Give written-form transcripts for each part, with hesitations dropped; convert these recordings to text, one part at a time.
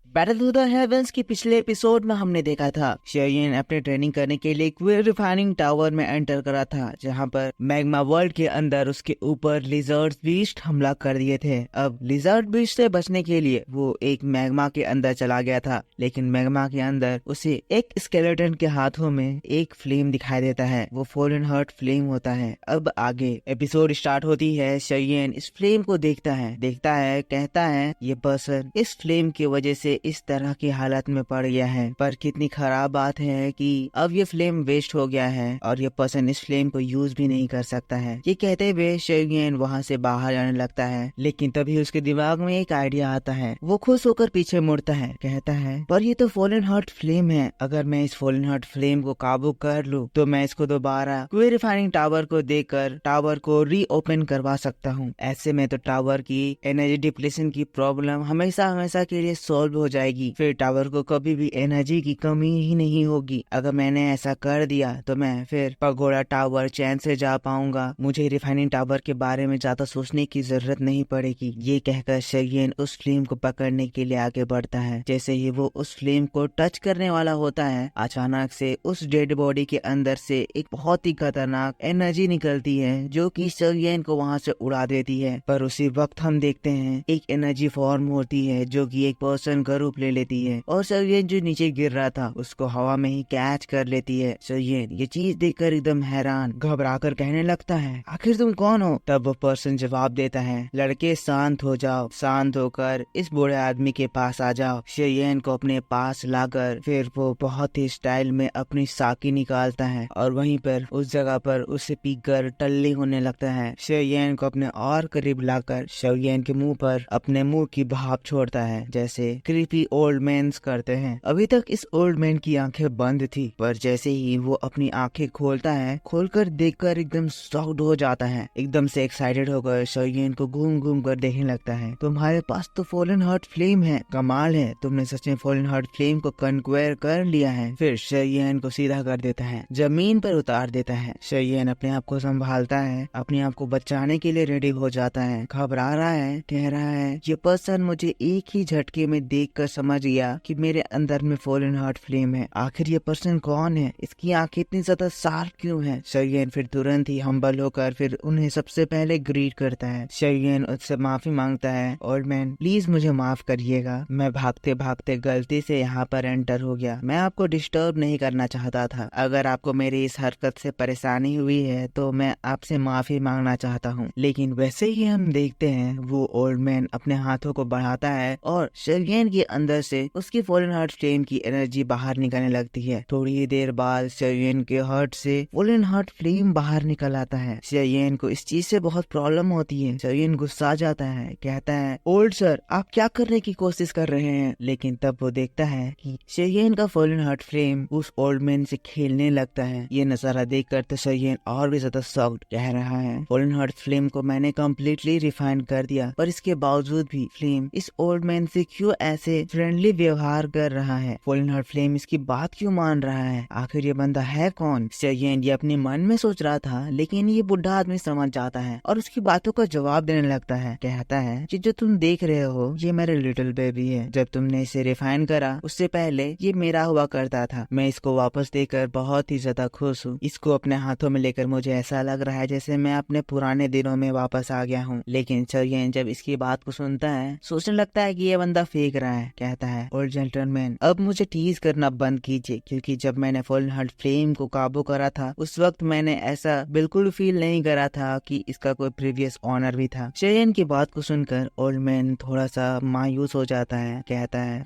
Battle to the heavens के पिछले episode में हमने देखा था शेरियन अपने ट्रेनिंग करने के लिए क्विर रिफाइनिंग टावर में एंटर करा था, जहां पर मैग्मा वर्ल्ड के अंदर उसके ऊपर लिजर्ड बीस्ट हमला कर दिए थे। अब लिजर्ड बीस्ट से बचने के लिए वो एक मैग्मा के अंदर चला गया था, लेकिन मैग्मा के अंदर उसे एक स्केलेटन के हाथों में एक फ्लेम दिखाई देता है। वो फॉलन हार्ट फ्लेम होता है। अब आगे एपिसोड स्टार्ट होती है। शेरियन इस फ्लेम को देखता है, कहता है ये पर्सन इस फ्लेम की वजह से इस तरह की हालत में पड़ गया है। पर कितनी खराब बात है कि अब ये फ्लेम वेस्ट हो गया है और ये पर्सन इस फ्लेम को यूज भी नहीं कर सकता है। ये कहते हुए शेरियन वहाँ से बाहर आने लगता है, लेकिन तभी उसके दिमाग में एक आइडिया आता है। वो खुश होकर पीछे मुड़ता है, कहता है पर ये तो फॉलन हार्ट फ्लेम है। अगर मैं इस फॉलन हार्ट फ्लेम को काबू कर लूं तो मैं इसको दोबारा क्विर रिफाइनिंग टावर को देकर टावर को रीओपन करवा सकता हूँ। ऐसे में तो टावर की एनर्जी डिप्लेशन की प्रॉब्लम हमेशा के लिए सॉल्व हो जाएगी। फिर टावर को कभी भी एनर्जी की कमी ही नहीं होगी। अगर मैंने ऐसा कर दिया तो मैं फिर पगोड़ा टावर चैन से जा पाऊंगा। मुझे रिफाइनिंग टावर के बारे में ज्यादा सोचने की जरूरत नहीं पड़ेगी। ये कहकर शेरियन उस फ्लेम को पकड़ने के लिए आगे बढ़ता है। जैसे ही वो उस फ्लेम को टच करने वाला होता है, अचानक से उस डेड बॉडी के अंदर से एक बहुत ही खतरनाक एनर्जी निकलती है, जो कि शेरियन को वहाँ से उड़ा देती है। पर उसी वक्त हम देखते हैं एक एनर्जी फॉर्म होती है, जो कि एक पर्सन का रूप ले लेती है और शेरियन जो नीचे गिर रहा था उसको हवा में ही कैच कर लेती है। शेरियन ये चीज देखकर एकदम हैरान, घबराकर कहने लगता है आखिर तुम कौन हो? तब वो पर्सन जवाब देता है लड़के शांत हो जाओ, शांत होकर इस बूढ़े आदमी के पास आ जाओ। शेरियन को अपने पास लाकर फिर वो बहुत ही स्टाइल में अपनी साकी निकालता है और वहीं पर उस जगह पर उसे पीकर टल्ली होने लगता है। शेरियन को अपने और करीब लाकर शेरियन के मुंह पर अपने मुंह की भाप छोड़ता है, जैसे क्रीपी ओल्ड मैन करते हैं। अभी तक इस ओल्ड मैन की आंखें बंद थी, पर जैसे ही वो अपनी आंखें खोलता है, खोलकर देखकर एकदम शॉक्ड हो जाता है। एकदम से एक्साइटेड होकर शेरियन को घूम घूम कर देखने लगता है। तुम्हारे पास तो फॉलन हार्ट फ्लेम है, कमाल है, तुमने सच में फॉलन हार्ट फ्लेम को कन्क्वायर कर लिया है। फिर शेरियन को सीधा कर देता है, जमीन पर उतार देता है। शेरियन अपने आप को संभालता है, अपने आप को बचाने के लिए रेडी हो जाता है, घबरा रहा है, कह रहा है ये पर्सन मुझे एक ही झटके में देखकर समझ गया कि मेरे अंदर में फॉलन हार्ट फ्लेम है। आखिर ये पर्सन कौन है? इसकी आंखें इतनी ज्यादा शार्प क्यों है? शेरियन फिर तुरंत ही हम्बल होकर फिर उन्हें सबसे पहले ग्रीट करता है। शेरियन उससे माफी मांगता है, ओल्ड मैन प्लीज मुझे माफ करिएगा, मैं भागते भागते गलती से यहाँ पर एंटर हो गया। मैं आपको डिस्टर्ब नहीं करना चाहता था। अगर आपको मेरी इस हरकत से परेशानी हुई है तो मैं आपसे माफी मांगना चाहता हूँ। लेकिन वैसे ही हम देखते हैं वो ओल्ड मैन अपने हाथों को बढ़ाता है और शेरियन के अंदर से उसकी फॉलन हार्ट फ्लेम की एनर्जी बाहर निकलने लगती है। थोड़ी ही देर बाद शेरियन के हार्ट से फॉलन हार्ट फ्लेम बाहर निकल आता है। शेरियन को इस चीज से बहुत प्रॉब्लम होती है। शेरियन गुस्सा जाता है, कहता है ओल्ड सर आप क्या करने की कोशिश कर रहे हैं? लेकिन तब वो देखता है कि शेरियन का फॉलन हार्ट फ्लेम उस ओल्ड मैन से खेलने लगता है। ये नजारा देखकर तो शेरियन और भी ज्यादा शॉक्ड, कह रहा है फॉलन हार्ट फ्लेम को मैंने कम्प्लीटली रिफाइन कर दिया, पर इसके बावजूद भी फ्लेम इस ओल्ड मैन से क्यों ऐसे फ्रेंडली व्यवहार कर रहा है? फॉलन हार्ट फ्लेम इसकी बात क्यों मान रहा है? आखिर ये बंदा है कौन? शेरियन ये अपने मन में सोच रहा था, लेकिन ये बुढ़ा आदमी समझ जाता है और उसकी बातों का जवाब देने लगता है। कहता है कि जो तुम देख रहे हो ये मेरे लिटिल बेबी है। जब तुमने इसे रिफाइन करा उससे पहले ये मेरा हुआ करता था। मैं इसको वापस देकर बहुत ही ज्यादा खुश हूँ। इसको अपने हाथों में लेकर मुझे ऐसा लग रहा है जैसे मैं अपने पुराने दिनों में वापस आ गया हूँ। लेकिन शेरियन जब इसकी बात को सुनता है, सोचने लगता है कि ये बंदा फेंक रहा है। कहता है ओल्ड जेंटलमैन अब मुझे टीज करना बंद कीजिए, क्योंकि जब मैंने फॉलन हार्ट फ्लेम को काबू करा था उस वक्त मैंने ऐसा बिल्कुल फील नहीं करा था कि इसका कोई प्रीवियस ऑनर भी था। शेरियन की बात को सुनकर ओल्ड मैन थोड़ा सा मायूस हो जाता है। कहता है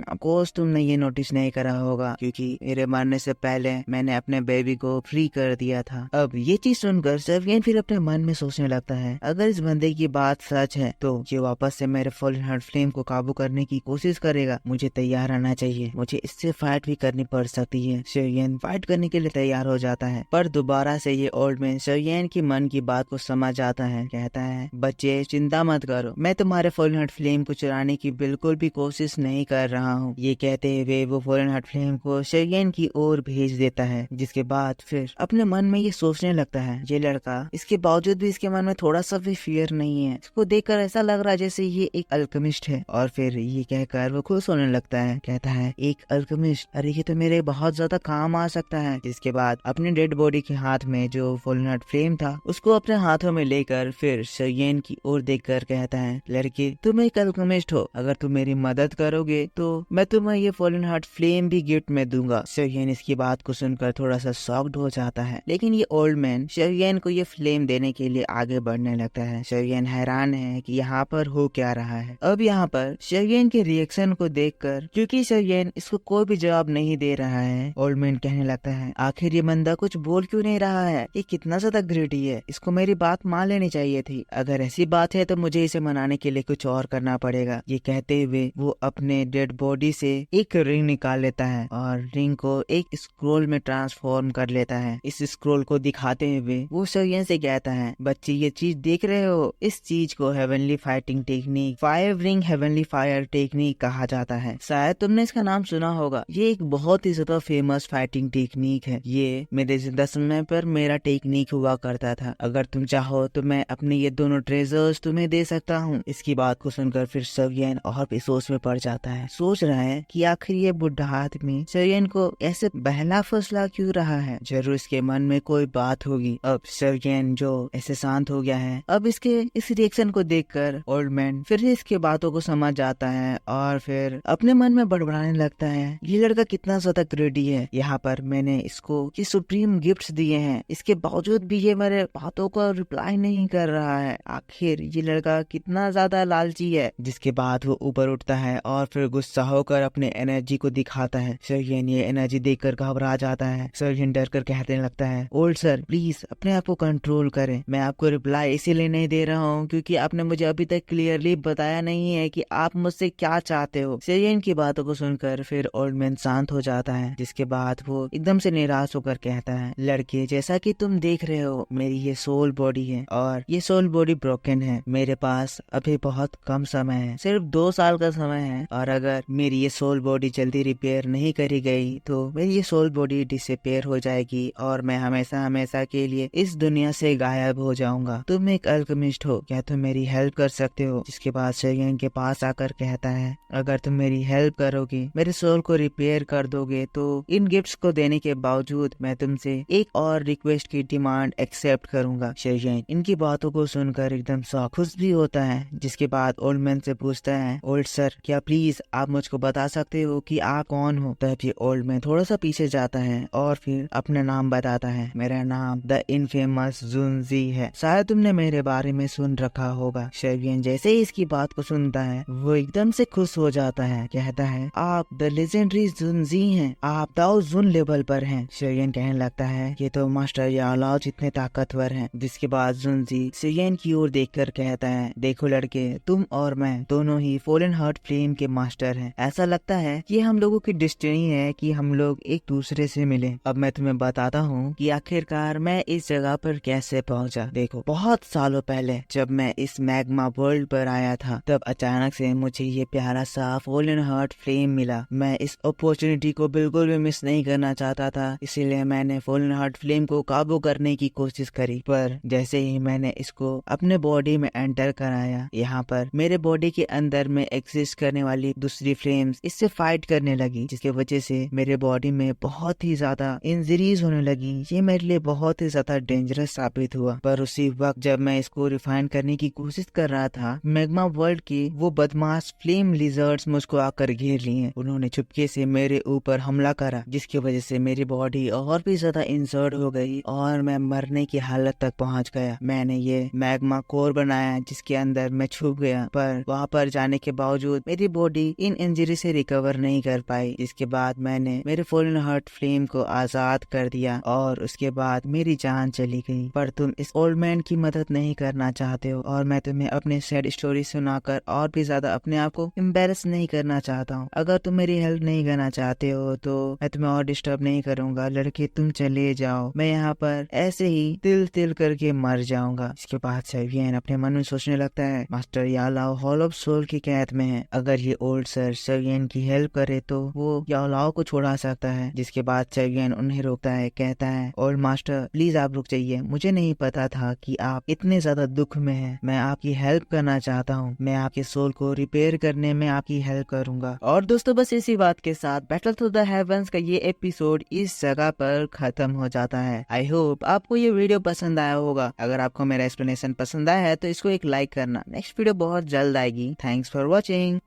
ऑफ कोर्स तुमने ये नोटिस नहीं करा होगा, क्योंकि मेरे मरने से पहले मैंने अपने बेबी को फ्री कर दिया था। अब ये चीज सुनकर शेरियन फिर अपने मन में सोचने लगता है अगर इस बंदे की बात सच है तो ये वापस से मेरे फॉलन हार्ट फ्लेम को काबू करने की कोशिश करेगा। मुझे तैयार रहना चाहिए, मुझे इससे फाइट भी करनी पड़ सकती है। शेरियन फाइट करने के लिए तैयार हो जाता है, पर दोबारा से ये ओल्ड मैन शेरियन की मन की बात को समझ आता है। कहता है बच्चे चिंता मत करो, मैं तुम्हारे फॉलन हार्ट फ्लेम को चुराने की बिल्कुल भी कोशिश नहीं कर रहा हूँ। ये कहते हुए वो फॉलन हार्ट फ्लेम को शेरियन की ओर भेज देता है, जिसके बाद फिर अपने मन में ये सोचने लगता है ये लड़का, इसके बावजूद भी इसके मन में थोड़ा सा भी फियर नहीं है। इसको देखकर ऐसा लग रहा है जैसे ये एक अल्केमिस्ट है। और फिर ये कहकर देखकर वो खुश होने लगता है, कहता है एक अल्केमिस्ट, अरे ये तो मेरे बहुत ज्यादा काम आ सकता है। जिसके बाद अपने डेड बॉडी के हाथ में जो फॉलन हार्ट फ्लेम था उसको अपने हाथों में लेकर फिर शेरियन की ओर देखकर कहता है, लड़की तुम एक अल्केमिस्ट हो, अगर तुम मेरी मदद करोगे तो मैं तुम्हें ये फॉलन हार्ट फ्लेम भी गिफ्ट में दूंगा। शेरियन इसकी बात को सुनकर थोड़ा सा शॉक्ड हो जाता है, लेकिन ये ओल्ड मैन शेरियन को ये फ्लेम देने के लिए आगे बढ़ने लगता है। शेरियन हैरान है कि यहाँ पर हो क्या रहा है। अब यहाँ पर शेरियन के रिएक्शन को देखकर, क्योंकि शेरियन इसको कोई भी जवाब नहीं दे रहा है, ओल्ड मैन कहने लगता है, आखिर ये बंदा कुछ बोल क्यों नहीं रहा है, ये कितना ज्यादा ग्रेडी है, इसको मेरी बात मान लेनी चाहिए थी। अगर ऐसी बात है तो मुझे इसे मनाने के लिए कुछ और करना पड़ेगा। ये कहते हुए वो अपने डेड बॉडी से एक रिंग निकाल लेता है और रिंग को एक स्क्रोल में ट्रांसफॉर्म कर लेता है। इस स्क्रोल को दिखाते हुए वो शेरियन से कहता है, बच्ची ये चीज देख रहे हो, इस चीज को heavenly fighting technique, fire ring heavenly fire technique कहा जाता है। शायद तुमने इसका नाम सुना होगा। ये एक बहुत ही ज्यादा फेमस फाइटिंग टेक्निक है। ये मेरे जिंदा समय पर मेरा टेक्निक हुआ करता था। अगर तुम चाहो तो मैं अपने ये दोनों ट्रेजर्स तुम्हें दे सकता हूँ। इसकी बात को सुनकर फिर शेरियन और भी सोच में पड़ जाता है। सोच रहा है कि आखिर ये बुढ़ा आदमी शेरियन को ऐसे बहला फसला क्यों रहा है, जरूर इसके मन में कोई बात होगी। अब शेरियन जो ऐसे शांत हो गया है, अब इसके इस रिएक्शन को देखकर ओल्ड मैन फिर इसके बातों को समझ जाता है और फिर अपने मन में बड़बड़ाने लगता है, ये लड़का कितना ज्यादा ग्रेडी है। यहाँ पर मैंने इसको ये सुप्रीम गिफ्ट्स दिए हैं, इसके बावजूद भी ये मेरे बातों का रिप्लाई नहीं कर रहा है। आखिर ये लड़का कितना ज्यादा लालची है। जिसके बाद वो ऊपर उठता है और फिर गुस्सा होकर अपने एनर्जी को दिखाता है। शेरियन ये एनर्जी देखकर घबरा जाता है। शेरियन डर कर कहने लगता है, ओल्ड सर प्लीज अपने आप को कंट्रोल करें। मैं आपको रिप्लाई इसीलिए नहीं दे रहा हूँ क्योंकि आपने मुझे अभी तक क्लियरली बताया नहीं है कि आप मुझसे क्या चाहते हो। शेरियन की बातों को सुनकर फिर ओल्ड मैन शांत हो जाता है। जिसके बाद वो एकदम से निराश होकर कहता है, लड़के जैसा कि तुम देख रहे हो मेरी ये सोल बॉडी है और ये सोल बॉडी ब्रोकन है। मेरे पास अभी बहुत कम समय है, सिर्फ 2 साल का समय है, और अगर मेरी ये सोल बॉडी जल्दी रिपेयर नहीं करी गई तो मेरी ये सोल बॉडी डिसअपियर हो जाएगी और मैं हमेशा हमेशा के लिए इस दुनिया से गायब हो जाऊंगा। तुम एक अल्केमिस्ट हो, क्या तुम मेरी हेल्प कर सकते हो? जिसके बाद शेरियन के पास आकर कहता है, अगर तुम मेरी हेल्प करोगे, मेरे सोल को रिपेयर कर दोगे, तो इन गिफ्ट्स को देने के बावजूद मैं तुमसे एक और रिक्वेस्ट की डिमांड एक्सेप्ट करूंगा। शेरियन इनकी बातों को सुनकर एकदम खुश भी होता है। जिसके बाद ओल्ड मैन से पूछता है, ओल्ड सर क्या प्लीज आप मुझको बता सकते हो कि आप कौन हो? तब ये ओल्ड मैन थोड़ा सा पीछे जाता है और फिर अपना नाम बताता है, मेरा नाम द इनफेमस जुनजी है, शायद तुमने मेरे बारे में सुन रखा होगा। शेरियन जैसे ही इसकी बात को सुनता है वो एकदम से खुश हो जाता है, कहता है, आप द लेजेंडरी जुनजी हैं, आप दाओ जुन लेवल पर हैं। शेरियन कहने लगता है, ये तो मास्टर यालाओ जितने ताकतवर हैं। जिसके बाद जुनजी शेरियन की ओर देखकर कहता है, देखो लड़के, तुम और मैं दोनों ही फॉलन हार्ट फ्लेम के मास्टर हैं। ऐसा लगता है कि हम लोगों की डेस्टिनी है कि हम लोग एक दूसरे से मिले। अब मैं तुम्हें बताता हूँ कि आखिरकार मैं इस जगह पर कैसे पहुँचा। देखो, बहुत सालों पहले जब मैं इस मैग्मा वर्ल्ड पर आया था, तब अचानक से मुझे ये प्यारा सा फॉलन हार्ट फ्लेम मिला। मैं इस अपॉर्चुनिटी को बिल्कुल भी मिस नहीं करना चाहता था, इसीलिए मैंने फॉलन हार्ट फ्लेम को काबू करने की कोशिश करी। पर जैसे ही मैंने इसको अपने बॉडी में एंटर कराया, यहाँ पर मेरे बॉडी के अंदर में एग्जिस्ट करने वाली दूसरी फ्लेम्स इससे फाइट करने लगी, जिसकी वजह से मेरे बॉडी में बहुत ही ज्यादा इंजरीज होने लगी। ये मेरे लिए बहुत ही ज्यादा डेंजरस साबित हुआ। पर उसी वक्त जब मैं इसको रिफाइन करने की कोशिश कर रहा था, मैग्मा वर्ल्ड के वो बदमाश फ्लेम लिजर्ड्स मुझको आकर घेर लिए। उन्होंने चुपके से मेरे ऊपर हमला करा, जिसकी वजह से मेरी बॉडी और भी ज्यादा इंजर्ड हो गई और मैं मरने की हालत तक पहुंच गया। मैंने ये मैग्मा कोर बनाया जिसके अंदर मैं छुप गया, पर वहाँ पर जाने के बावजूद मेरी बॉडी इन इंजरी से रिकवर नहीं कर पाई। इसके बाद मैंने मेरे फॉलन हार्ट फ्लेम को आजाद कर दिया और उसके बाद मेरी जान चली गई। पर तुम इस ओल्ड मैन की मदद नहीं करना चाहते हो और मैं तुम्हें अपने सैड स्टोरी सुनाकर और भी ज्यादा अपने आप को एम्बेरस नहीं करना चाहता हूँ। अगर तुम मेरी हेल्प नहीं करना चाहते हो तो मैं तुम्हें और डिस्टर्ब नहीं करूंगा। लड़के तुम चले जाओ, मैं यहाँ पर ऐसे ही तिल तिल करके मर जाऊंगा। इसके बाद शेरियन अपने मन में सोचने लगता है, मास्टर यालाओ हॉल ऑफ सोल की कैद में है, अगर ये ओल्ड सर शेरियन की हेल्प करे तो वो यालाओ को छुड़ा सकता है। जिसके बाद शेरियन उन्हें रोकता है, कहता है, ओल्ड मास्टर प्लीज आप रुक जाइए, मुझे नहीं पता था कि आप इतने ज्यादा दुख में हैं। मैं आपकी हेल्प करना चाहता हूँ, मैं आपके सोल को रिपेयर करने मैं आपकी हेल्प करूंगा। और दोस्तों बस इसी बात के साथ बैटल थ्रू द हेवंस का ये एपिसोड इस जगह पर खत्म हो जाता है। आई होप आपको ये वीडियो पसंद आया होगा। अगर आपको मेरा एक्सप्लेनेशन पसंद आया है तो इसको एक लाइक करना। नेक्स्ट वीडियो बहुत जल्द आएगी। Thanks for watching.